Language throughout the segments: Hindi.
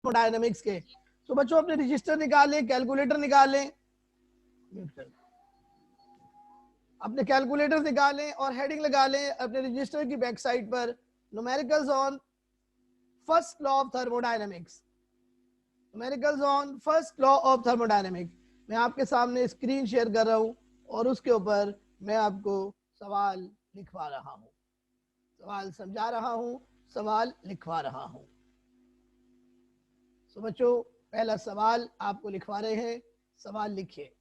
थर्मोडायनेमिक्स के। तो बच्चों अपने रजिस्टर निकालें, कैलकुलेटर निकालें, अपने कैलकुलेटर निकालें और हेडिंग लगा लें अपने रजिस्टर की बैक साइड पर, numericals on first law of thermodynamics. Numericals on first law of thermodynamics. मैं आपके सामने स्क्रीन शेयर कर रहा हूं और उसके ऊपर मैं आपको सवाल लिखवा रहा हूं, सवाल समझा रहा हूं, सवाल लिखवा रहा हूं। तो बच्चों पहला सवाल आपको लिखवा रहे हैं, सवाल लिखिए।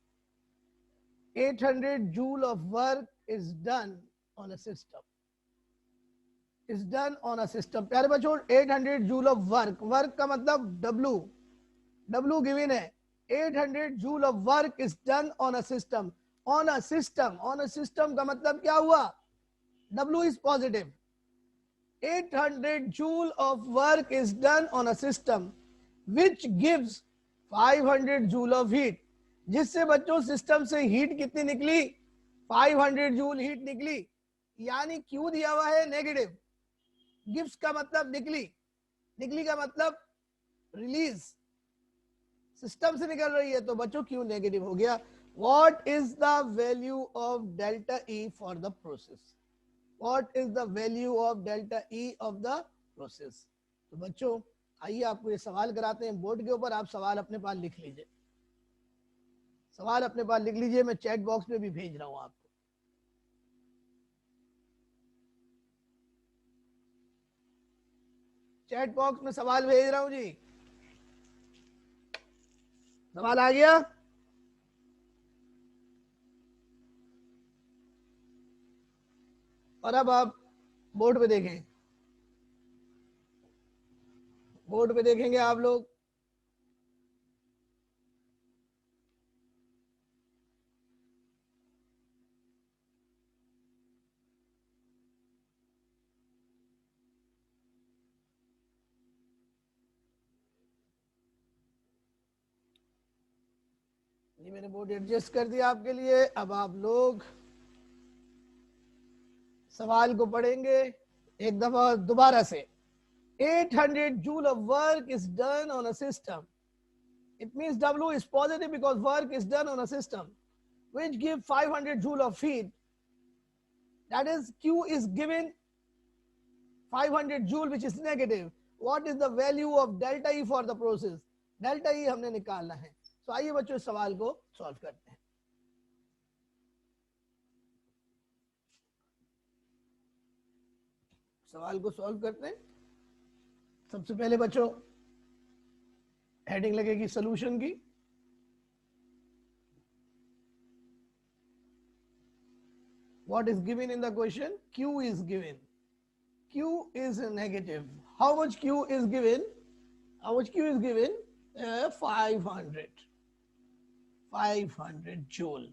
800 joule of work is done on a system, is done on a system. प्यारे बच्चों 800 जूल ऑफ वर्क, वर्क का मतलब W, W गिवन है। 800 joule of work is done on a system, on a system, on a system का मतलब क्या हुआ? W is positive. 800 joule of work is done on a system which gives 500 joule of heat, जिससे बच्चों सिस्टम से हीट कितनी निकली? 500 जूल हीट निकली। यानी क्यू दिया हुआ है नेगेटिव, गिव्स का मतलब निकली, निकली का मतलब रिलीज, सिस्टम से निकल रही है, तो बच्चों क्यू नेगेटिव हो गया। What is the value of delta E for the process? What is the value of delta E of the process? तो बच्चों आइए आपको ये सवाल कराते हैं बोर्ड के ऊपर। आप सवाल अपने पास लिख लीजिए, सवाल अपने पास लिख लीजिए, मैं चैट बॉक्स में भी भेज रहा हूं आपको। चैट बॉक्स में सवाल भेज रहा हूं जी, सवाल आ गया? और अब आप बोर्ड पे देखें, बोर्ड पे देखेंगे आप लोग। ये मैंने बोर्ड एडजस्ट कर दिया आपके लिए। अब आप लोग सवाल को पढ़ेंगे एक दफा दोबारा से। 800 joule of work is done on a system. It means W is positive because work is done on a system which give 500 joule of heat. That is Q is given 500 joule which is negative. What is the value of delta E for the process? Delta E हमने निकालना है। तो आइए बच्चों इस सवाल को सॉल्व करते हैं। सवाल को सॉल्व करते हैं। सबसे पहले बच्चों हेडिंग लगेगी सॉल्यूशन की। What is given in the question? Q is given. Q is negative. How much Q is given? How much Q is given? 500. 500 joule.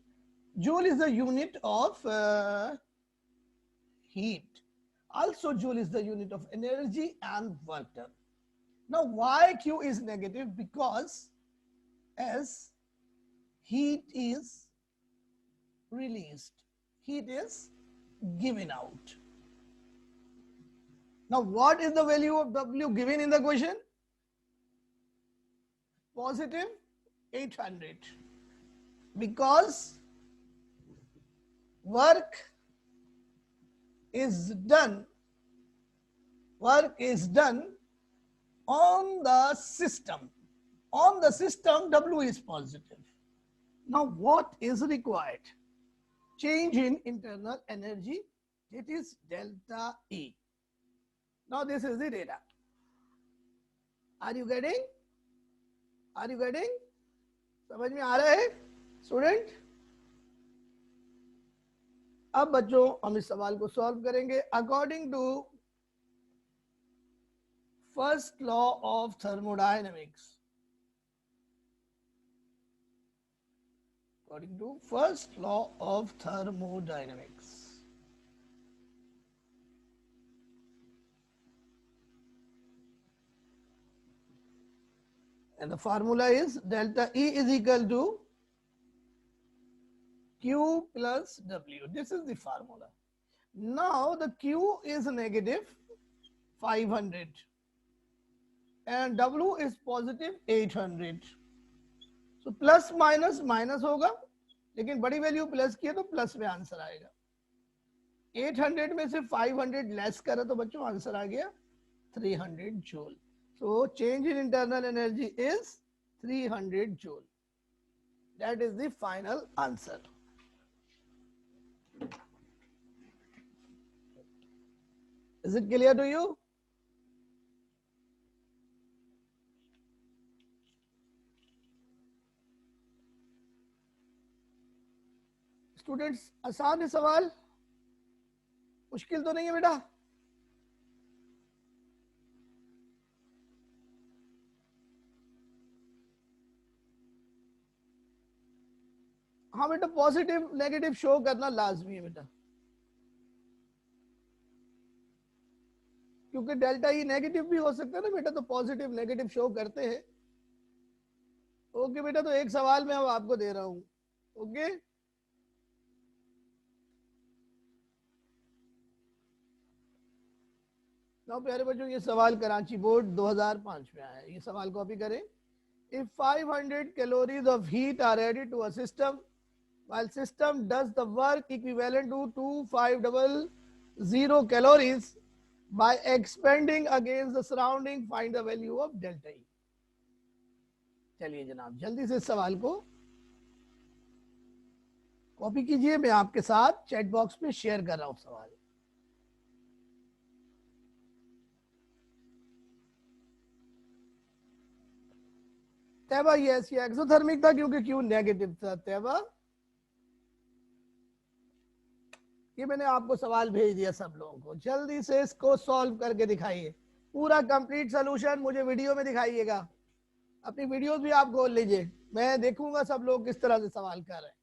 Joule is the unit of heat. Also, joule is the unit of energy and work done. Now, why Q is negative? Because as heat is released, heat is given out. Now, what is the value of W given in the question? Positive 800. Because work is done on the system. On the system, W is positive. Now, what is required? Change in internal energy, it is delta E. Now, this is the data. Are you getting? Are you getting? समझ में आ रहा है स्टूडेंट? अब बच्चों हम इस सवाल को सॉल्व करेंगे according to first law of thermodynamics. According to first law of thermodynamics. And the formula is delta E is equal to Q plus W. This is the formula. Now the Q is negative 500. and W is positive 800. So plus minus minus होगा, लेकिन बड़ी वैल्यू प्लस की है तो प्लस में आंसर आएगा। 800 में से 500 लेस करा तो बच्चों आंसर आ गया 300 joule. So change in internal energy is 300 joule. That is the final answer. Is it clear to you? Students, आसान है सवाल, मुश्किल तो नहीं है बेटा? हाँ बेटा, पॉजिटिव नेगेटिव शो करना लाजमी है बेटा, क्योंकि डेल्टा ई नेगेटिव भी हो सकता है ना बेटा, तो पॉजिटिव नेगेटिव शो करते हैं। ओके बेटा, तो एक सवाल मैं अब आपको दे रहा हूं। ओके, ना प्यारे बच्चों, ये सवाल कराची बोर्ड 2005 में आया है। ये सवाल कॉपी करें। If 500 calories of heat are added to a system, while system does the work equivalent to 2500 calories by expanding against the surrounding, find the value of delta E. चलिए जनाब, जल्दी से इस सवाल को कॉपी कीजिए, मैं आपके साथ चैट बॉक्स में शेयर कर रहा हूं सवाल। तैबा यस, ये एक्सोथर्मिक था क्योंकि क्यू नेगेटिव था। तैबा, ये मैंने आपको सवाल भेज दिया सब लोगों को, जल्दी से इसको सॉल्व करके दिखाइए। पूरा कंप्लीट सॉल्यूशन मुझे वीडियो में दिखाइएगा। अपनी वीडियोस भी आप खोल लीजिए, मैं देखूंगा सब लोग किस तरह से सवाल कर रहे हैं।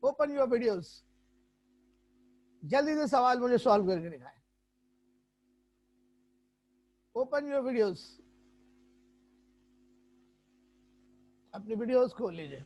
ओपन योर वीडियोस, जल्दी से सवाल मुझे सॉल्व करके दिखाएं। ओपन योर वीडियोस, अपनी वीडियोस खोल लीजिए।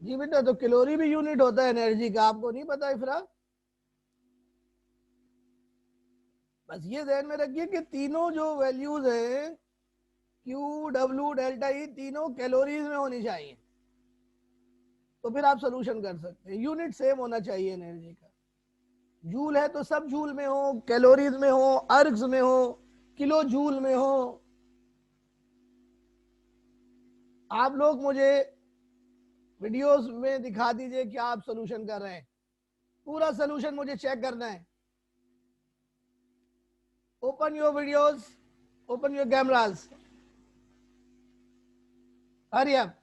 जी बेटा, तो कैलोरी भी यूनिट होता है एनर्जी का, आपको नहीं पता इफरा? बस ये ध्यान में रखिए कि तीनों जो वैल्यूज हैं, क्यू, डब्ल्यू, डेल्टा ई, तीनों कैलोरीज में होनी चाहिए, तो फिर आप सोल्यूशन कर सकते हैं। यूनिट सेम होना चाहिए एनर्जी का। जूल है तो सब जूल में हो, कैलोरीज में हो, अर्ग्स में हो, किलो जूल में हो। आप लोग मुझे वीडियोस में दिखा दीजिए क्या आप सोल्यूशन कर रहे हैं, पूरा सोल्यूशन मुझे चेक करना है। Open your videos, open your cameras, hurry up.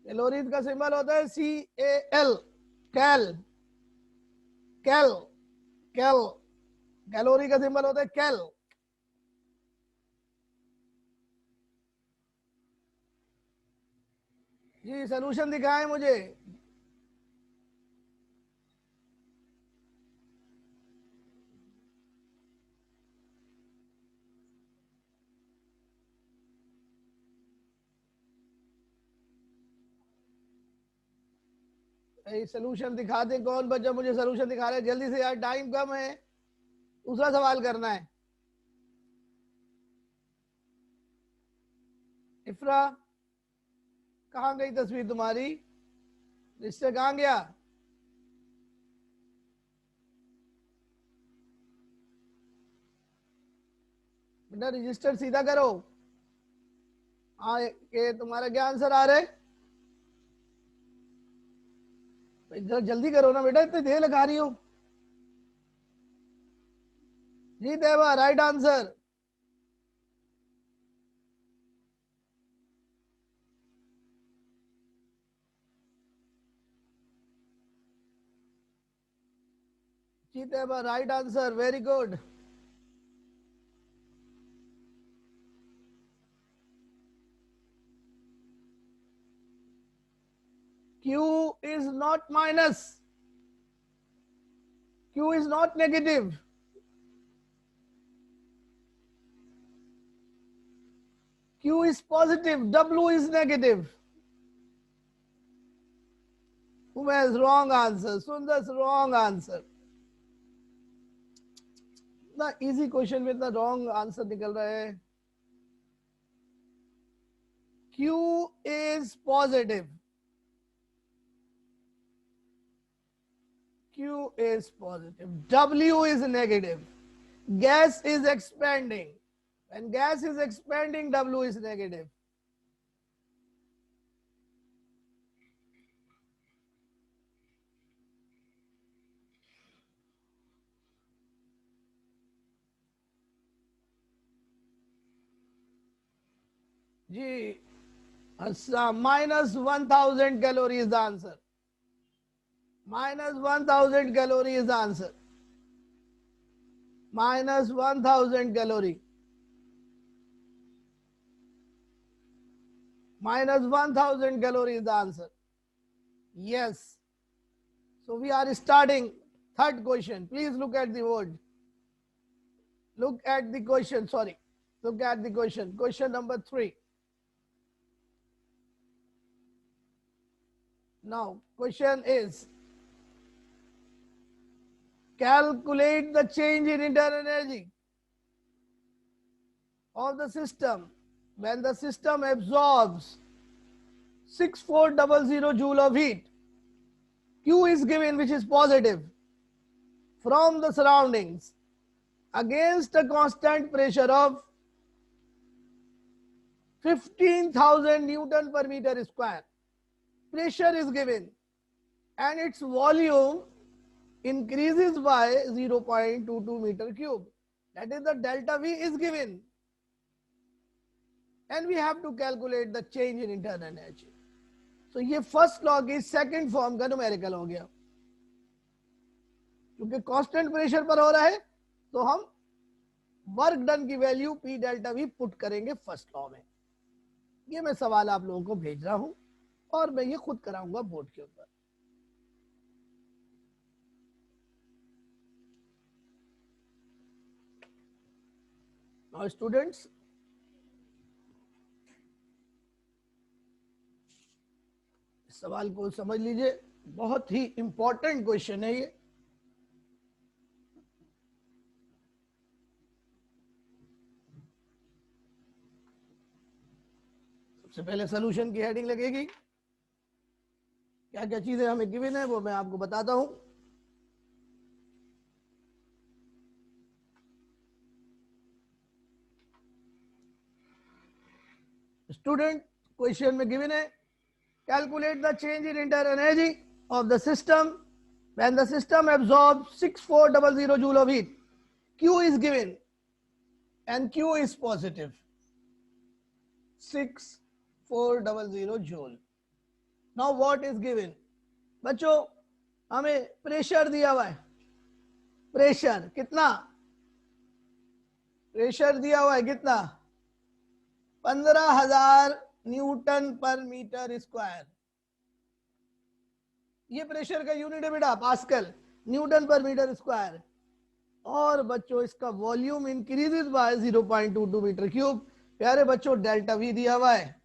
Calories का सिंबल होता है CAL, कैल, कैल, कैल। कैलोरी का सिंबल होता है कैल। जी सोल्यूशन दिखाएं मुझे। सोल्यूशन दिखा दे, कौन बच्चा मुझे सोल्यूशन दिखा रहे हैं जल्दी से यार, टाइम कम है, दूसरा सवाल करना है। इफ्रा, कहाँ गई तस्वीर तुम्हारी? रजिस्टर कहाँ गया? बेटा रजिस्टर सीधा करो। हाँ, ये तुम्हारा क्या आंसर आ रहा है? जरा जल्दी करो ना बेटा, इतनी देर लगा रही हो। जी देवा, राइट आंसर। जी Deva, right answer, very good. Q is not minus. Q is not negative. Q is positive. W is negative. Who has wrong answer? Sundar's wrong answer. The easy question with the wrong answer निकल रहा है. Q is positive. Q is positive. W is negative. Gas is expanding. When gas is expanding, W is negative. G, minus 1000 calories is the answer. Minus 1000 calorie is the answer. Minus 1000 calorie. Minus 1000 calorie is the answer. Yes. So we are starting third question. Please look at the word. Look at the question. Sorry. Look at the question. Question number 3. Now, question is, calculate the change in internal energy of the system when the system absorbs 6400 joule of heat. Q is given, which is positive, from the surroundings against a constant pressure of 15,000 Newton per meter square. Pressure is given and its volume increases by 0.22 meter cube. That is, the delta V is given. And we have to calculate the change in internal energy. So ये फर्स्ट लॉ की सेकंड फॉर्म का न्यूमेरिकल हो गया. क्योंकि कांस्टेंट प्रेशर पर हो रहा है तो हम वर्क डन की value P delta V put करेंगे फर्स्ट लॉ में. ये मैं सवाल आप लोगों को भेज रहा हूं और मैं ये खुद कराऊंगा बोर्ड के ऊपर. नाउ स्टूडेंट्स, सवाल को समझ लीजिए, बहुत ही इंपॉर्टेंट क्वेश्चन है ये. सबसे पहले सॉल्यूशन की हेडिंग लगेगी. क्या क्या चीजें हमें गिवन है वो मैं आपको बताता हूं. स्टूडेंट, क्वेश्चन में गिवन है, calculate the change in internal energy of the system when the system absorbs 6400 joule of heat. Q is given and Q is positive, 6400 joule. Now what is given? बच्चों, हमें प्रेशर दिया हुआ है. प्रेशर कितना? प्रेशर दिया हुआ है कितना? 15,000 न्यूटन पर मीटर स्क्वायर. ये प्रेशर का यूनिट है बेटा, pascal, newton per metre square. और बच्चों इसका volume increases by 0.22 metre cube. प्यारे बच्चों, डेल्टा वी दिया हुआ है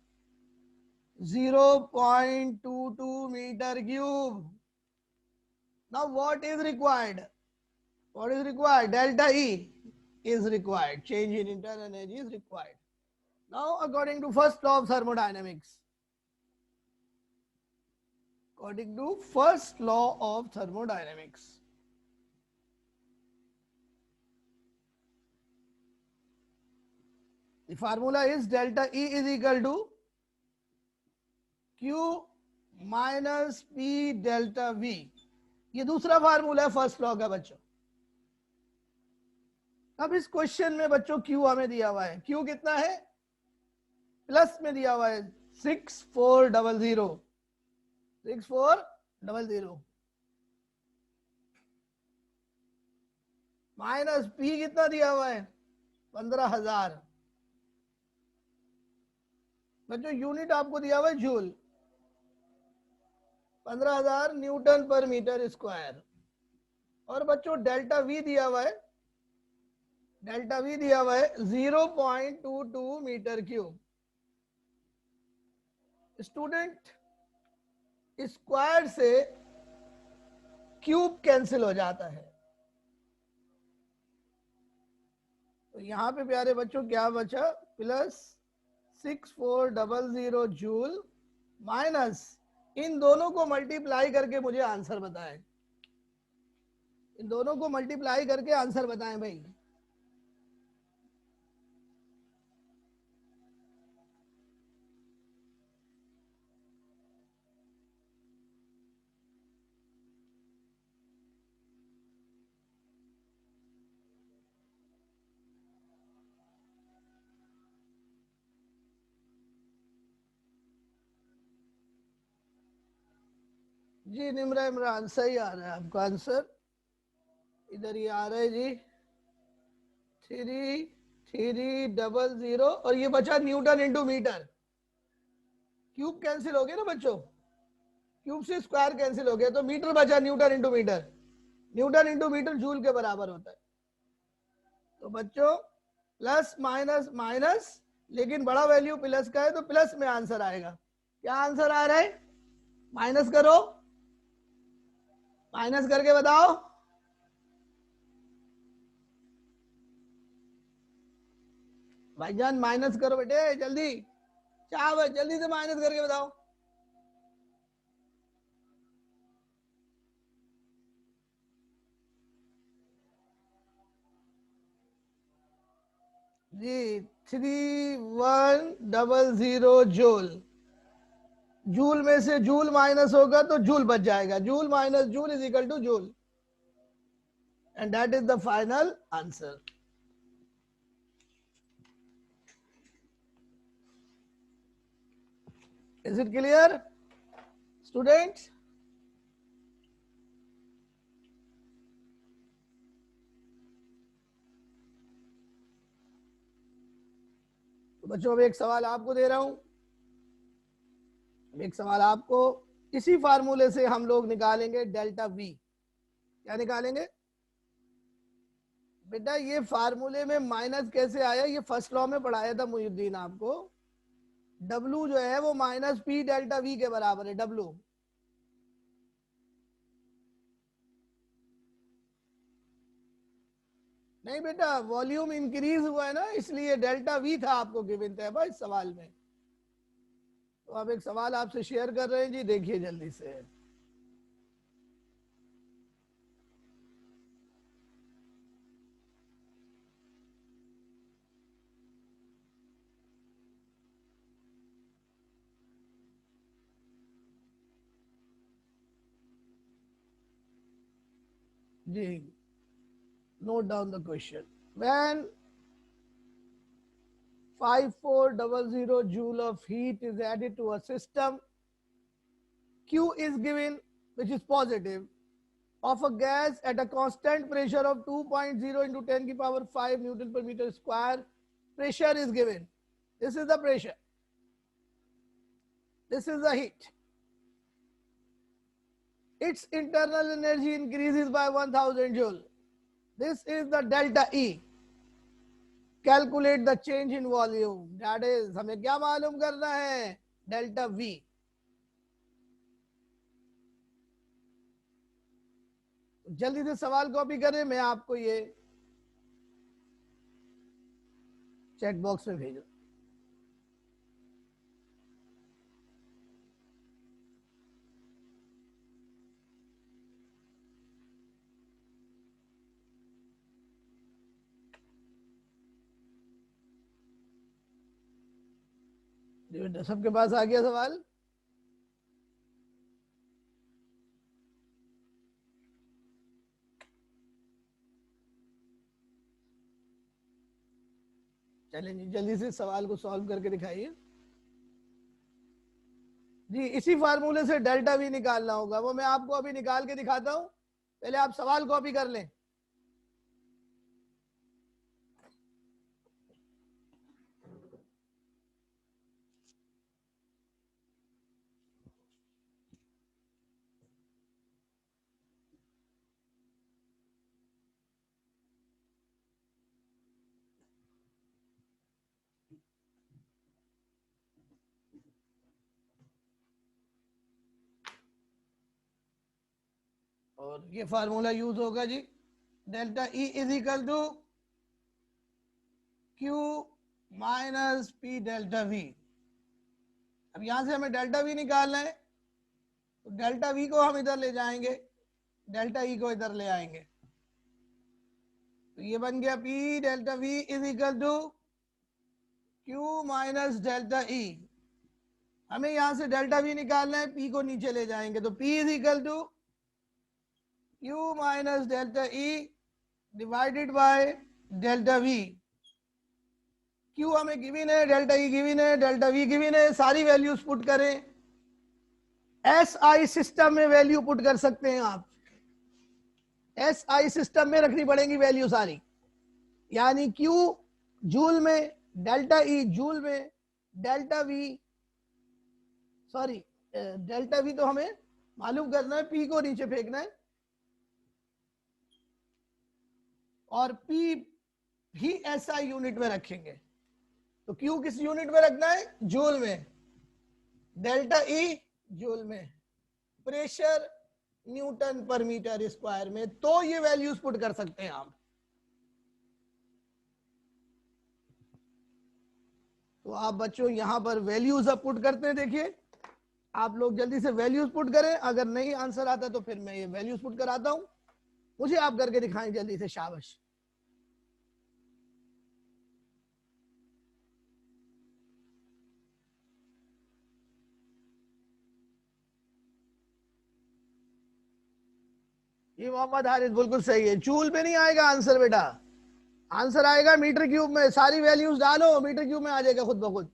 0.22 metre cube. Now what is required? What is required? Delta E is required. Change in internal energy is required. Now, according to first law of thermodynamics, according to first law of thermodynamics, the formula is delta E is equal to Q minus P delta V. ये दूसरा फार्मूला है फर्स्ट लॉ का बच्चों. अब इस क्वेश्चन में बच्चों Q हमें दिया हुआ है. Q कितना है? प्लस में दिया हुआ है 6400. 6400 माइनस P कितना दिया हुआ है? 15,000. बच्चों यूनिट आपको दिया हुआ है joule. 15,000 newton per metre square. और बच्चों डेल्टा V दिया हुआ है. डेल्टा V दिया हुआ है 0.22 मीटर क्यूब. स्टूडेंट, स्क्वायर से क्यूब कैंसिल हो जाता है. तो यहां पे प्यारे बच्चों क्या बचा? प्लस 6400 जूल माइनस इन दोनों को मल्टीप्लाई करके मुझे आंसर बताएं. इन दोनों को मल्टीप्लाई करके आंसर बताएं भाई. जी निम्रा इमरान सही आ रहा है आपका आंसर. इधर ही आ रहा है जी 3300 और ये बचा newton into metre. Cube cancel हो गया ना बच्चों. क्यूब से स्क्वायर कैंसिल हो गया तो मीटर बचा newton into metre. Newton into metre joule के बराबर होता है. तो बच्चों प्लस माइनस माइनस, लेकिन बड़ा वैल्यू प्लस का है तो प्लस में आंसर आएगा. क्या आंसर आ रहा है? माइनस करो. माइनस करके बताओ. भाईजान माइनस करो बेटे जल्दी. क्या जल्दी से माइनस करके बताओ. जी 3100 जूल. जूल में से जूल माइनस होगा तो जूल बच जाएगा. Joule minus joule is equal two joule. And that is the final answer. Is it clear students? तो बच्चों अब एक सवाल आपको दे रहा हूं. एक सवाल आपको. इसी फार्मूले से हम लोग निकालेंगे डेल्टा वी. क्या निकालेंगे बेटा? ये फार्मूले में माइनस कैसे आया? ये फर्स्ट लॉ में पढ़ाया था मुहिउद्दीन आपको. डब्लू जो है वो माइनस पी डेल्टा वी के बराबर है. डब्लू नहीं बेटा, वॉल्यूम इंक्रीज हुआ है ना, इसलिए डेल्टा वी था आपको गिवन था भाई सवाल में. तो अब एक सवाल आपसे शेयर कर रहे हैं जी, देखिए जल्दी से. जी note down the question. When 5400 joule of heat is added to a system, Q is given, which is positive, of a gas at a constant pressure of 2.0 into 10 की power 5 Newton per meter square. Pressure is given. This is the pressure. This is the heat. Its internal energy increases by 1000 joule. This is the delta E. Calculate the change in volume. That is, हमें क्या मालूम करना है? Delta V. जल्दी से सवाल कॉपी करें, मैं आपको ये चैट बॉक्स में भेजूं. जी बेटा, सबके पास आ गया सवाल? चलें जी, जल्दी से सवाल को सॉल्व करके दिखाइए। जी, इसी फार्मूले से डेल्टा वी निकालना होगा, वो मैं आपको अभी निकाल के दिखाता हूं। पहले आप सवाल कॉपी कर लें। और ये फार्मूला यूज होगा जी, delta E is equal to Q minus P delta V. अब यहां से हमें डेल्टा वी निकालना है, तो डेल्टा वी को हम इधर ले जाएंगे, डेल्टा ई को इधर ले आएंगे, तो ये बन गया P delta V is equal to Q minus delta E. हमें यहां से डेल्टा वी निकालना है, पी को नीचे ले जाएंगे, तो P is equal to Q minus delta E divided by delta V. Q हमें गिवन है, डेल्टा ई गिवन है, डेल्टा वी गिवन है, सारी वैल्यूज पुट करें। एस आई सिस्टम में वैल्यू पुट कर सकते हैं आप, एस आई सिस्टम में रखनी पड़ेगी वैल्यू सारी, यानी क्यू जूल में, डेल्टा ई जूल में, delta we sorry delta we तो हमें मालूम करना है, पी को नीचे फेंकना है, और पी भी एसआई यूनिट में रखेंगे। तो क्यू किस यूनिट में रखना है? जूल में, डेल्टा ई जूल में, pressure Newton per metre square में, तो ये वैल्यूज पुट कर सकते हैं आप। तो आप बच्चों यहां पर वैल्यूज अब पुट करते हैं, देखिए आप लोग जल्दी से वैल्यूज पुट करें, अगर नहीं आंसर आता तो फिर मैं ये वैल्यूज पुट कराता हूं, मुझे आप करके दिखाएं जल्दी से, शाबाश। ये मोहम्मद हारिस बिल्कुल सही है, जूल में नहीं आएगा आंसर बेटा, आंसर आएगा मीटर क्यूब में। सारी वैल्यूज डालो, मीटर क्यूब में आ जाएगा खुद ब खुद।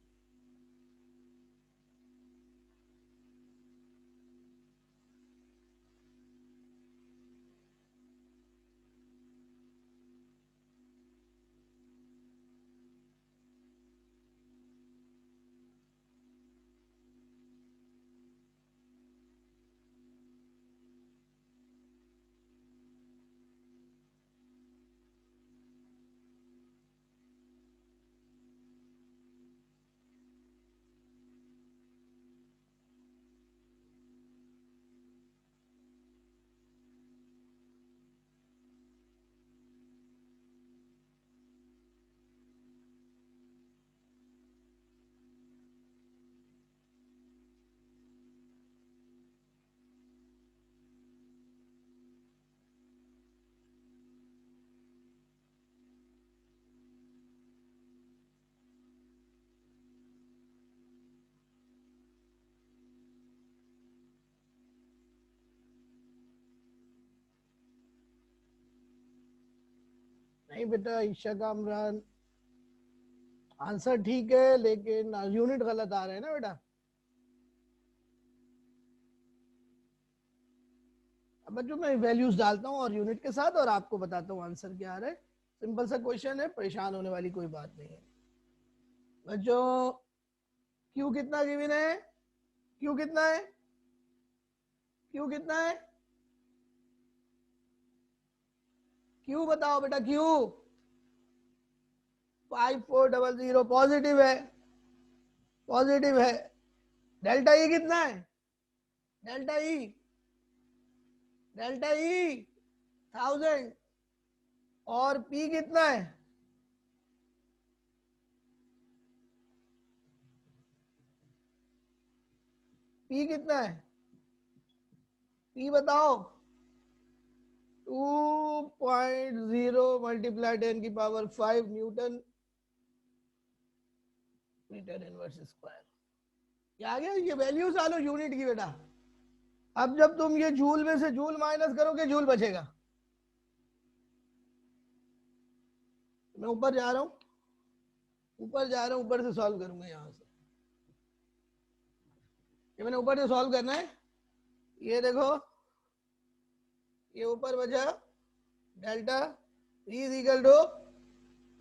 नहीं बेटा ईशा कामरान, आंसर ठीक है लेकिन यूनिट गलत आ रहे हैं ना बेटा। अब बच्चों मैं वैल्यूज डालता हूँ और यूनिट के साथ, और आपको बताता हूँ आंसर क्या आ रहा है। सिंपल सा क्वेश्चन है, परेशान होने वाली कोई बात नहीं है बच्चों। क्यू कितना गिवन है? क्यू कितना है? क्यू कितना है? क्यू बताओ बेटा, क्यू 5400 पॉजिटिव है, पॉजिटिव है। डेल्टा ई कितना है? डेल्टा ई, डेल्टा ई 1000, और पी कितना है? पी कितना है? पी बताओ। 2.0 मल्टीप्लाई 10 की power 5 newton metre inverse square. क्या आ गया? ये वैल्यू डालो यूनिट की बेटा। अब जब तुम ये जूल में से जूल माइनस करोगे जूल बचेगा। मैं ऊपर जा रहा हूं, ऊपर जा रहा हूं, ऊपर से सॉल्व करूंगा यहां से। ये मैंने ऊपर से सॉल्व करना है। ये देखो, ये ऊपर बचा delta is equal two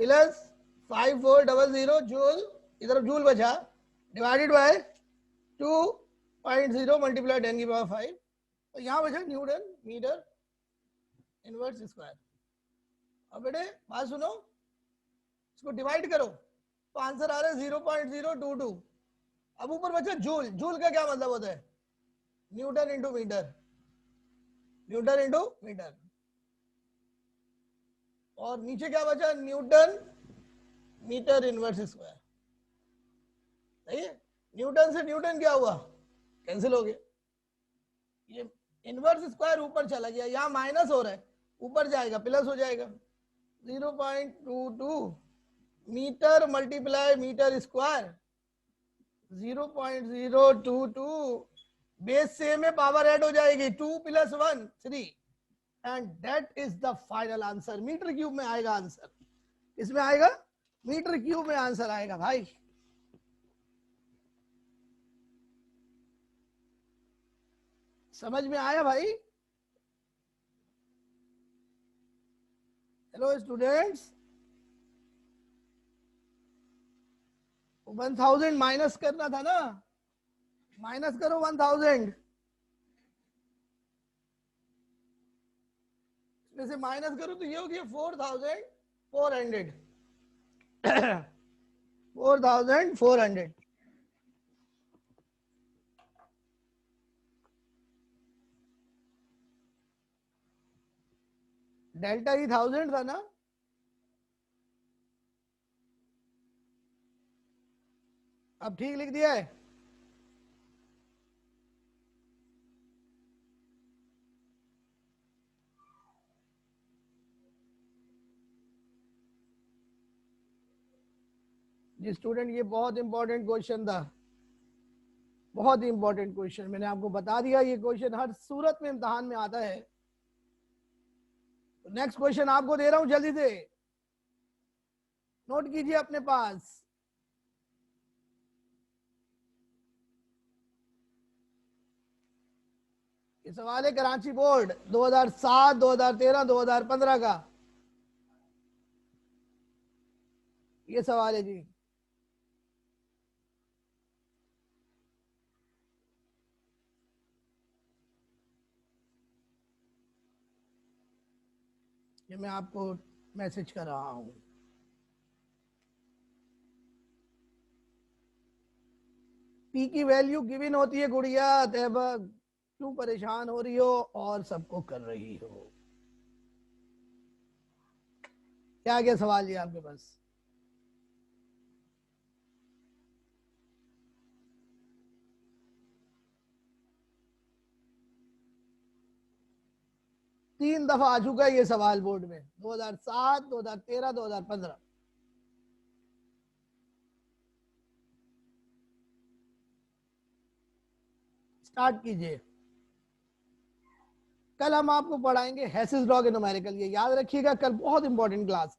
plus 5400 joule, इधर जूल बचा, डिवाइडेड बाय 2.0 मल्टीप्लाई 10⁵। तो यहाँ बचा न्यूटन मीटर इनवर्स स्क्वायर। अब बेटे बात सुनो, इसको डिवाइड करो तो आंसर आ रहा है 0.022। अब ऊपर बचा जूल। जूल का क्या मतलब होता है? Newton into metre, newton into metre. और नीचे क्या बचा? Newton metre inverse square. सही है। न्यूटन से न्यूटन क्या हुआ? कैंसिल हो गया। ये इनवर्स स्क्वायर ऊपर चला गया, यहाँ माइनस हो रहा है, ऊपर जाएगा प्लस हो जाएगा। 0.22 metre multiply metre square 0.022। Base same है, पावर ऐड हो जाएगी, 2 + 1 3, and that is the final answer. Metre cube में आएगा आंसर। इसमें आएगा मीटर क्यूब में आंसर आएगा भाई। समझ में आया भाई? हेलो स्टूडेंट्स, 1000 माइनस करना था ना, माइनस करो 1000। इसमें से माइनस करो तो ये हो गया 4400। 4400। डेल्टा ही 1000 था ना? अब ठीक लिख दिया है। जी स्टूडेंट, ये बहुत इंपॉर्टेंट क्वेश्चन था, बहुत ही इंपॉर्टेंट क्वेश्चन। मैंने आपको बता दिया ये क्वेश्चन हर सूरत में इम्तहान में आता है। तो नेक्स्ट क्वेश्चन आपको दे रहा हूं, जल्दी से नोट कीजिए अपने पास। ये सवाल है कराची बोर्ड 2007, 2013, 2015 का। ये सवाल है जी। ये मैं आपको मैसेज कर रहा हूं। पी की वैल्यू गिवन होती है गुड़िया तैयबा, क्यों परेशान हो रही हो और सबको कर रही हो? क्या क्या सवाल है आपके पास? तीन दफा आ चुका है ये सवाल बोर्ड में, 2007, 2013, 2015। स्टार्ट कीजिए। कल हम आपको पढ़ाएंगे हेसिस लॉ के न्यूमेरिकल, ये याद रखिएगा, कल बहुत इंपॉर्टेंट क्लास है।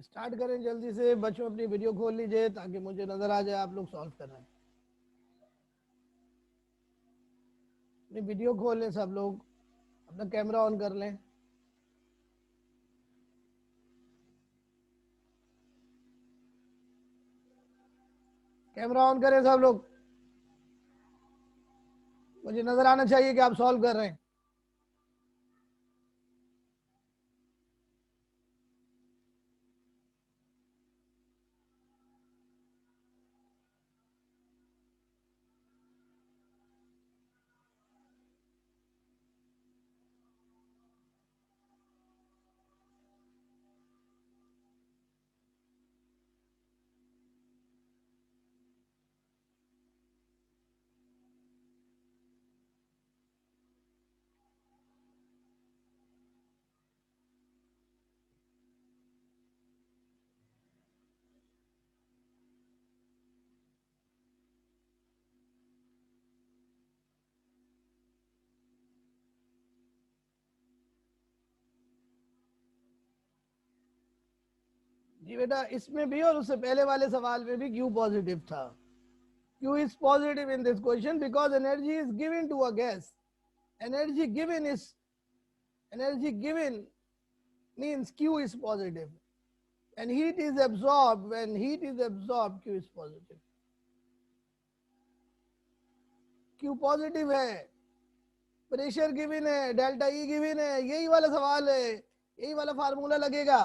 स्टार्ट करें जल्दी से बच्चों, अपनी वीडियो खोल लीजिए ताकि मुझे नजर आ जाए आप लोग सॉल्व कर रहे हैं। अपनी वीडियो खोल लें सब लोग, अपना कैमरा ऑन कर लें। कैमरा ऑन करें सब लोग, मुझे नजर आना चाहिए कि आप सॉल्व कर रहे हैं। जी बेटा, इसमें भी और उससे पहले वाले सवाल में भी Q पॉजिटिव था. Q is positive in this question because energy is given to a gas. Energy given means Q is positive, and heat is absorbed. When heat is absorbed, Q is positive. Q positive है, प्रेशर गिवन है, डेल्टा ई गिवन है, यही वाला सवाल है, यही वाला फार्मूला लगेगा.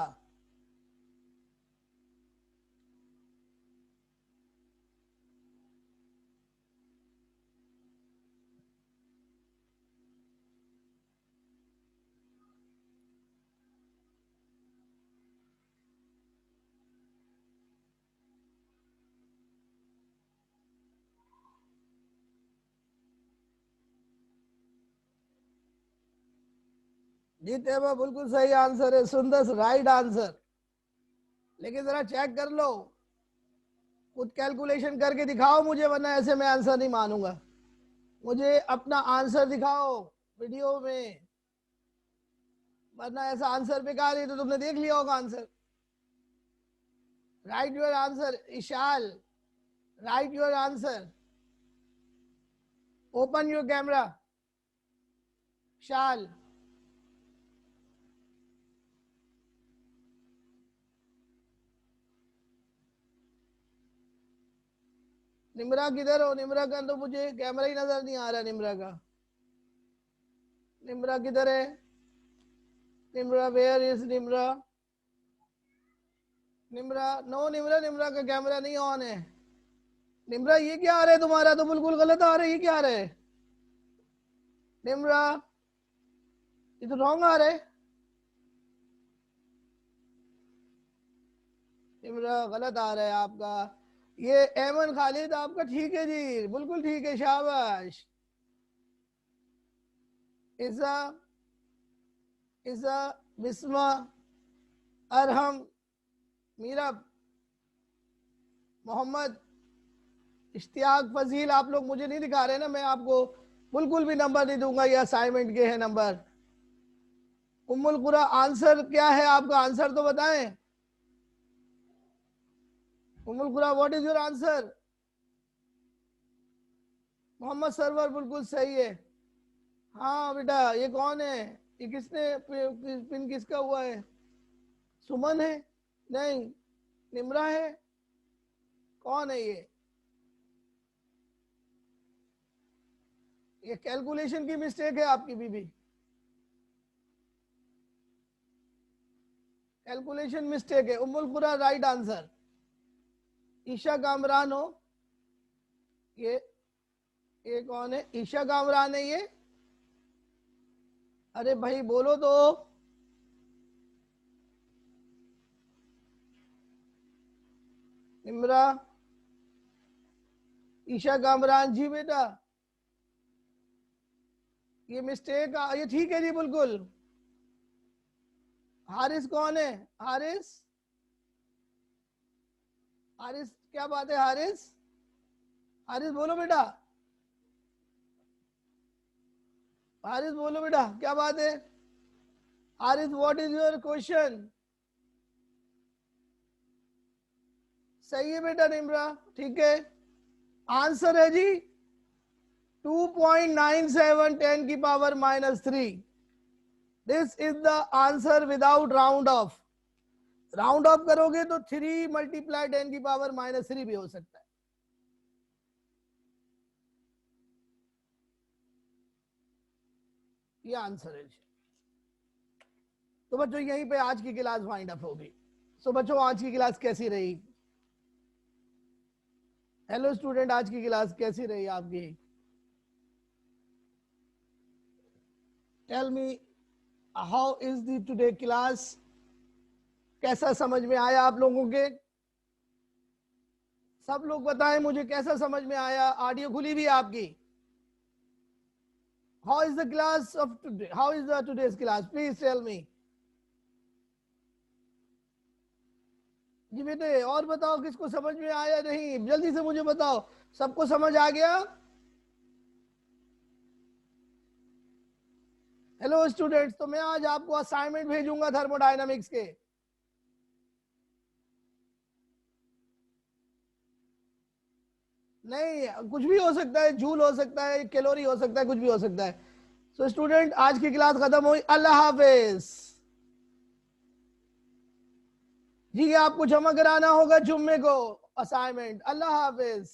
जी तेबा बिल्कुल सही आंसर है. सुंदर राइट आंसर. लेकिन जरा चेक कर लो, खुद कैलकुलेशन करके दिखाओ मुझे, वरना ऐसे मैं आंसर नहीं मानूंगा. मुझे अपना आंसर दिखाओ वीडियो में, वरना ऐसा आंसर बेकार है. तो तुमने देख लिया होगा answer. Write your answer Ishal. Write your answer. Open your camera Shaal. Nimra किधर हो? निम्रा का तो मुझे कैमरा ही नजर नहीं आ रहा. निम्रा का, निम्रा किधर है? Nimra, where is Nimra? Nimra, no Nimra, Nimra का कैमरा नहीं ऑन है. निम्रा ये क्या आ रहा है तुम्हारा? तो बिल्कुल गलत आ रहा है. ये क्या आ रहा है निम्रा? ये तो रॉन्ग आ रहा है. निम्रा गलत आ रहा है आपका. ये एमन खालिद आपका ठीक है जी, बिल्कुल ठीक है, शाबाश. इसा, इसा, बिस्मा, अरहम, मीरब, मोहम्मद, इश्तियाक, फजील. आप लोग मुझे नहीं दिखा रहे ना, मैं आपको बिल्कुल भी नंबर नहीं दूंगा. ये असाइनमेंट के है नंबर. उम्मुल कुरा आंसर क्या है आपका? आंसर तो बताएं. Ummul Qura what is your answer? Mohammad Sarwar बिल्कुल सही है. हाँ बेटा, ये कौन है? ये किसने पिन किसका हुआ है? सुमन है? नहीं. निम्रा है? कौन है ये? ये कैलकुलेशन की मिस्टेक है आपकी बीबी. कैलकुलेशन मिस्टेक है. उम्मुल कुरा राइट आंसर. ईशा कामरान हो? ये कौन है? ईशा कामरान है ये? अरे भाई बोलो तो. इमरा, ईशा कामरान जी बेटा. ये मिस्टेक, ये ठीक है जी बिल्कुल. हारिस कौन है? हारिस, हारिस क्या बात है? हारिस, हारिस बोलो बेटा. हारिस बोलो बेटा, क्या बात है? Haris what is your question? सही है बेटा निम्रा, ठीक है. आंसर है जी 2.97 10 की power -3. This is the answer without round of. Round of करोगे तो 3 × 10 की पावर -3 भी हो सकता है. ये आंसर है. तो बच्चों यहीं पे आज की क्लास वाइंड अप होगी. सो बच्चों आज की क्लास कैसी रही? हेलो स्टूडेंट, आज की क्लास कैसी रही आपकी? Tell me how is the today class. कैसा समझ में आया आप लोगों के? सब लोग बताएं मुझे कैसा समझ में आया. ऑडियो खुली भी है आपकी? How is the class of today? How is the today's class? Please tell me. जी बेटे और बताओ किसको समझ में आया नहीं, जल्दी से मुझे बताओ. सबको समझ आ गया? हेलो स्टूडेंट्स, तो मैं आज आपको असाइनमेंट भेजूंगा थर्मोडायनामिक्स के. नहीं, कुछ भी हो सकता है, जूल हो सकता है, कैलोरी हो सकता है, कुछ भी हो सकता है। सो स्टूडेंट, आज की क्लास खत्म हुई। अल्लाह हाफिज जी। आपको जमा कराना होगा जुम्मे को असाइनमेंट। अल्लाह हाफिज।